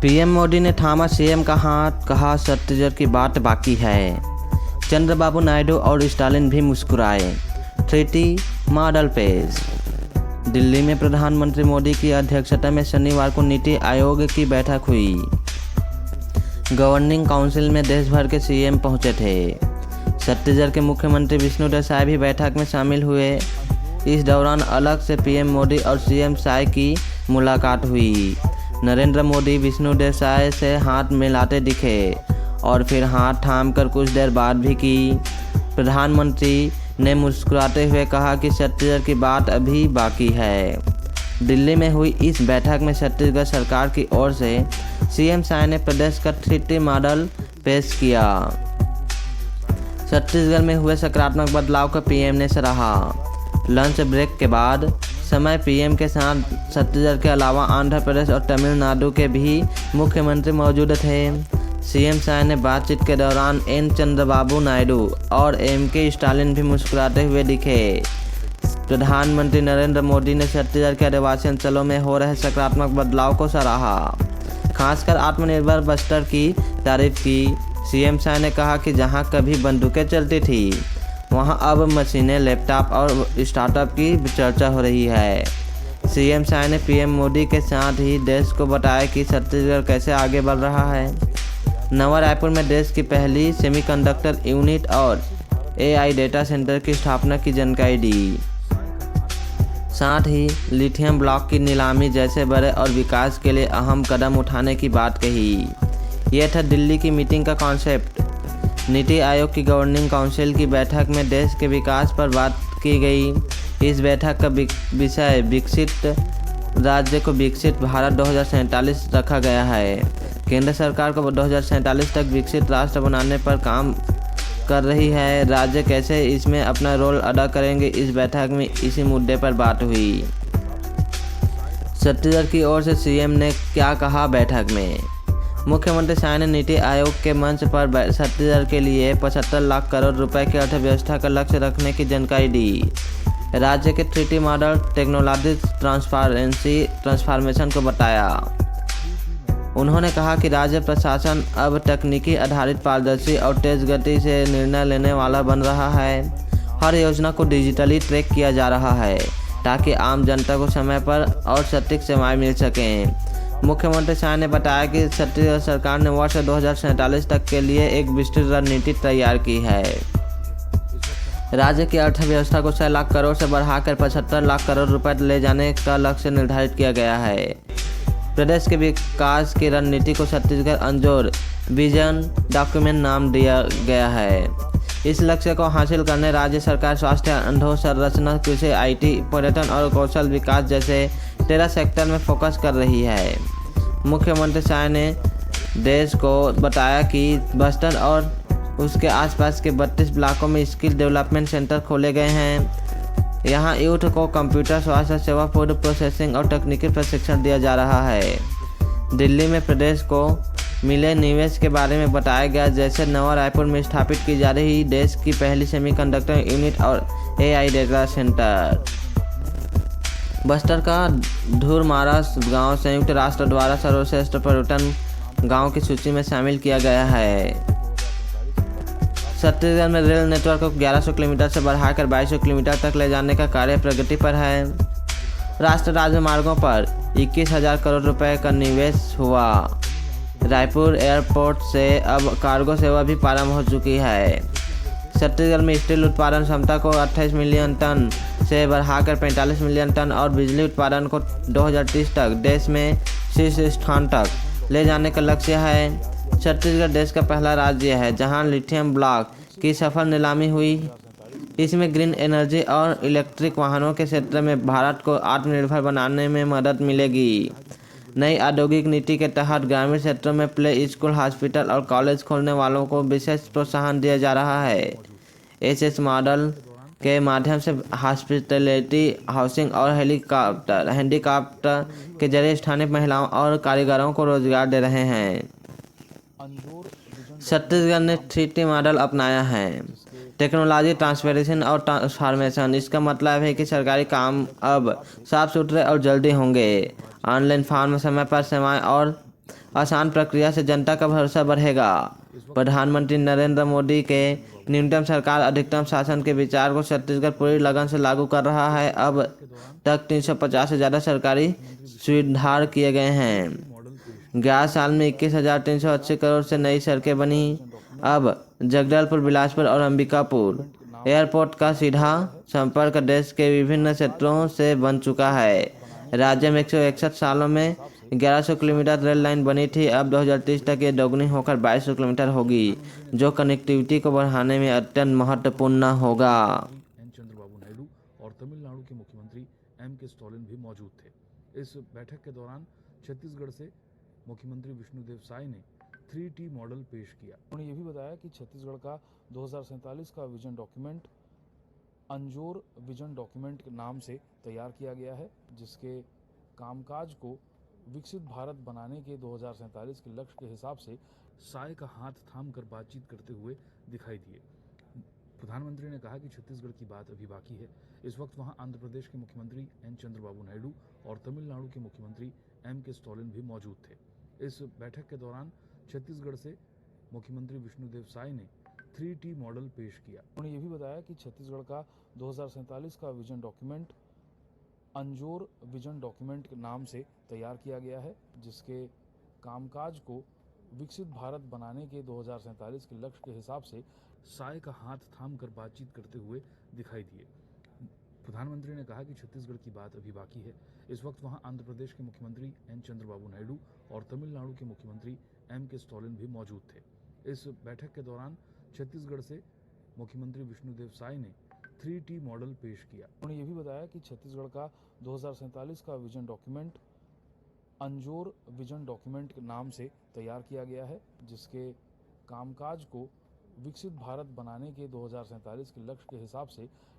PM Modi ने थामा CM का हाथ, कहा छत्तीसगढ़ की बात बाकी है। चंद्रबाबू नायडू और स्टालिन भी मुस्कुराए। 3T मॉडल पेश। दिल्ली में प्रधानमंत्री मोदी की अध्यक्षता में शनिवार को नीति आयोग की बैठक हुई। गवर्निंग काउंसिल में देश भर के सीएम पहुंचे थे। छत्तीसगढ़ के मुख्यमंत्री विष्णुदेव साय भी बैठक में शामिल हुए। इस दौरान अलग से पीएम मोदी और सीएम साय की मुलाकात हुई। नरेंद्र मोदी विष्णुदेव साय से हाथ मिलाते दिखे और फिर हाथ थामकर कुछ देर बात भी की। प्रधानमंत्री ने मुस्कुराते हुए कहा कि छत्तीसगढ़ की बात अभी बाकी है। दिल्ली में हुई इस बैठक में छत्तीसगढ़ सरकार की ओर से सीएम साय ने प्रदेश का 3T मॉडल पेश किया। छत्तीसगढ़ में हुए सकारात्मक बदलाव को पीएम ने सराहा। लंच ब्रेक के बाद समय पीएम के साथ छत्तीसगढ़ के अलावा आंध्र प्रदेश और तमिलनाडु के भी मुख्यमंत्री मौजूद थे। सीएम साय ने बातचीत के दौरान एन चंद्रबाबू नायडू और एमके स्टालिन भी मुस्कुराते हुए दिखे। प्रधानमंत्री नरेंद्र मोदी ने छत्तीसगढ़ के आदिवासी अंचलों में हो रहे सकारात्मक बदलाव को सराहा, खासकर आत्मनिर्भर बस्तर की तारीफ की। सीएम साय ने कहा कि जहां कभी बंदूकें चलती थी वहां अब मशीनें, लैपटॉप और स्टार्टअप की चर्चा हो रही है। सीएम साय ने पीएम मोदी के साथ ही देश को बताया कि छत्तीसगढ़ कैसे आगे बढ़ रहा है। नवा रायपुर में देश की पहली सेमीकंडक्टर यूनिट और AI डेटा सेंटर की स्थापना की जानकारी दी। साथ ही लिथियम ब्लॉक की नीलामी जैसे बड़े और विकास के लिए अहम कदम उठाने की बात कही। यह था दिल्ली की मीटिंग का कॉन्सेप्ट। नीति आयोग की गवर्निंग काउंसिल की बैठक में देश के विकास पर बात की गई। इस बैठक का विषय विकसित राज्य को विकसित भारत 2047 रखा गया है। केंद्र सरकार को 2047 तक विकसित राष्ट्र बनाने पर काम कर रही है। राज्य कैसे इसमें अपना रोल अदा करेंगे, इस बैठक में इसी मुद्दे पर बात हुई। छत्तीसगढ़ की ओर से सीएम ने क्या कहा बैठक में? मुख्यमंत्री साय ने नीति आयोग के मंच पर छत्तीसगढ़ के लिए 75 लाख करोड़ रुपए की अर्थव्यवस्था का लक्ष्य रखने की जानकारी दी। राज्य के 3T मॉडल टेक्नोलॉजी ट्रांसफॉर्मेशन को बताया। उन्होंने कहा कि राज्य प्रशासन अब तकनीकी आधारित, पारदर्शी और तेज गति से निर्णय लेने वाला बन रहा है। हर योजना को डिजिटली ट्रैक किया जा रहा है ताकि आम जनता को समय पर और सटीक सेवाएं मिल सकें। मुख्यमंत्री शाह ने बताया कि छत्तीसगढ़ सरकार ने वर्ष 2047 तक के लिए एक विस्तृत रणनीति तैयार की है। राज्य की अर्थव्यवस्था को 6 लाख करोड़ से बढ़ाकर 75 लाख करोड़ रुपए ले जाने का लक्ष्य निर्धारित किया गया है। प्रदेश के विकास की रणनीति को छत्तीसगढ़ अंजोर विजन डॉक्यूमेंट नाम दिया गया है। इस लक्ष्य को हासिल करने राज्य सरकार स्वास्थ्य, अधोसंरचना, कृषि, IT, पर्यटन और कौशल विकास जैसे 13 सेक्टर में फोकस कर रही है। मुख्यमंत्री शाह ने देश को बताया कि बस्तर और उसके आसपास के 32 ब्लॉकों में स्किल डेवलपमेंट सेंटर खोले गए हैं। यहाँ यूथ को कंप्यूटर, स्वास्थ्य सेवा, फूड प्रोसेसिंग और तकनीकी प्रशिक्षण दिया जा रहा है। दिल्ली में प्रदेश को मिले निवेश के बारे में बताया गया, जैसे नवा रायपुर में स्थापित की जा रही देश की पहली सेमीकंडक्टर यूनिट और AI डेटा सेंटर। बस्तर का धुरमारा गांव संयुक्त राष्ट्र द्वारा सर्वश्रेष्ठ पर्यटन गांव की सूची में शामिल किया गया है। छत्तीसगढ़ में रेल नेटवर्क को 1100 किलोमीटर से बढ़ाकर 2200 किलोमीटर तक ले जाने का कार्य प्रगति पर है। राष्ट्रीय राजमार्गों पर 21,000 करोड़ रुपए का निवेश हुआ। रायपुर एयरपोर्ट से अब कार्गो सेवा भी प्रारंभ हो चुकी है। छत्तीसगढ़ में स्टील उत्पादन क्षमता को 28 मिलियन टन से बढ़ाकर 45 मिलियन टन और बिजली उत्पादन को 2030 तक देश में शीर्ष स्थान तक ले जाने का लक्ष्य है। छत्तीसगढ़ देश का पहला राज्य है जहां लिथियम ब्लॉक की सफल नीलामी हुई। इसमें ग्रीन एनर्जी और इलेक्ट्रिक वाहनों के क्षेत्र में भारत को आत्मनिर्भर बनाने में मदद मिलेगी। नई औद्योगिक नीति के तहत ग्रामीण क्षेत्रों में प्ले स्कूल, हॉस्पिटल और कॉलेज खोलने वालों को विशेष प्रोत्साहन दिया जा रहा है। SS मॉडल के माध्यम से हॉस्पिटैलिटी, हाउसिंग और हैंडीकैप्ड के जरिए स्थानीय महिलाओं और कारीगरों को रोजगार दे रहे हैं। छत्तीसगढ़ ने 3T मॉडल अपनाया है। टेक्नोलॉजी ट्रांसफॉर्मेशन और ट्रांसफॉर्मेशन, इसका मतलब है कि सरकारी काम अब साफ सुथरे और जल्दी होंगे। ऑनलाइन फॉर्म, समय पर सेवाएं और आसान प्रक्रिया से जनता का भरोसा बढ़ेगा। प्रधानमंत्री नरेंद्र मोदी के न्यूनतम सरकार अधिकतम शासन के विचार को छत्तीसगढ़ पूरी लगन से लागू कर रहा है। अब तक 350 से ज़्यादा सरकारी सुधार किए गए हैं। 11 साल में 21,380 करोड़ से नई सड़कें बनी। अब जगदलपुर, बिलासपुर और अंबिकापुर एयरपोर्ट का सीधा संपर्क देश के विभिन्न क्षेत्रों से बन चुका है। राज्य में 161 सालों में 1100 किलोमीटर रेल लाइन बनी थी। अब 2030 तक ये दोगुनी होकर 2200 किलोमीटर होगी, जो कनेक्टिविटी को बढ़ाने में अत्यंत महत्वपूर्ण होगा। एन चंद्रबाबू नायडू और तमिलनाडु के मुख्यमंत्री एम के स्टालिन भी मौजूद थे। इस बैठक के दौरान छत्तीसगढ़ से मुख्यमंत्री विष्णुदेव साय ने 3T मॉडल पेश किया। उन्होंने ये भी बताया कि छत्तीसगढ़ का 2047 का विजन डॉक्यूमेंट अंजोर विजन डॉक्यूमेंट के नाम से तैयार किया गया है, जिसके कामकाज को विकसित भारत बनाने के 2047 के लक्ष्य के हिसाब से साय का हाथ थाम कर बातचीत करते हुए दिखाई दिए। प्रधानमंत्री ने कहा कि छत्तीसगढ़ की बात अभी बाकी है। इस वक्त वहां आंध्र प्रदेश के मुख्यमंत्री एन चंद्रबाबू नायडू और तमिलनाडु के मुख्यमंत्री एम के स्टालिन भी मौजूद थे। इस बैठक के दौरान छत्तीसगढ़ से मुख्यमंत्री विष्णुदेव साय ने 3T मॉडल पेश किया। उन्होंने ये भी बताया कि छत्तीसगढ़ का 2047 का विजन डॉक्यूमेंट अंजोर विजन डॉक्यूमेंट के नाम से तैयार किया गया है, जिसके कामकाज को विकसित भारत बनाने के 2047 के लक्ष्य के हिसाब से साय का हाथ थाम कर बातचीत करते हुए दिखाई दिए। प्रधानमंत्री ने कहा कि छत्तीसगढ़ की बात अभी बाकी है। इस वक्त वहां आंध्र प्रदेश के मुख्यमंत्री एन चंद्रबाबू नायडू और तमिलनाडु के मुख्यमंत्री एम के स्टालिन भी मौजूद थे। इस बैठक के दौरान छत्तीसगढ़ से मुख्यमंत्री विष्णुदेव साय ने 3T मॉडल पेश किया। उन्होंने ये भी बताया कि छत्तीसगढ़ का 2047 का विजन डॉक्यूमेंट अंजोर विजन डॉक्यूमेंट के नाम से तैयार किया गया है, जिसके कामकाज को विकसित भारत बनाने के 2047 के लक्ष्य के हिसाब से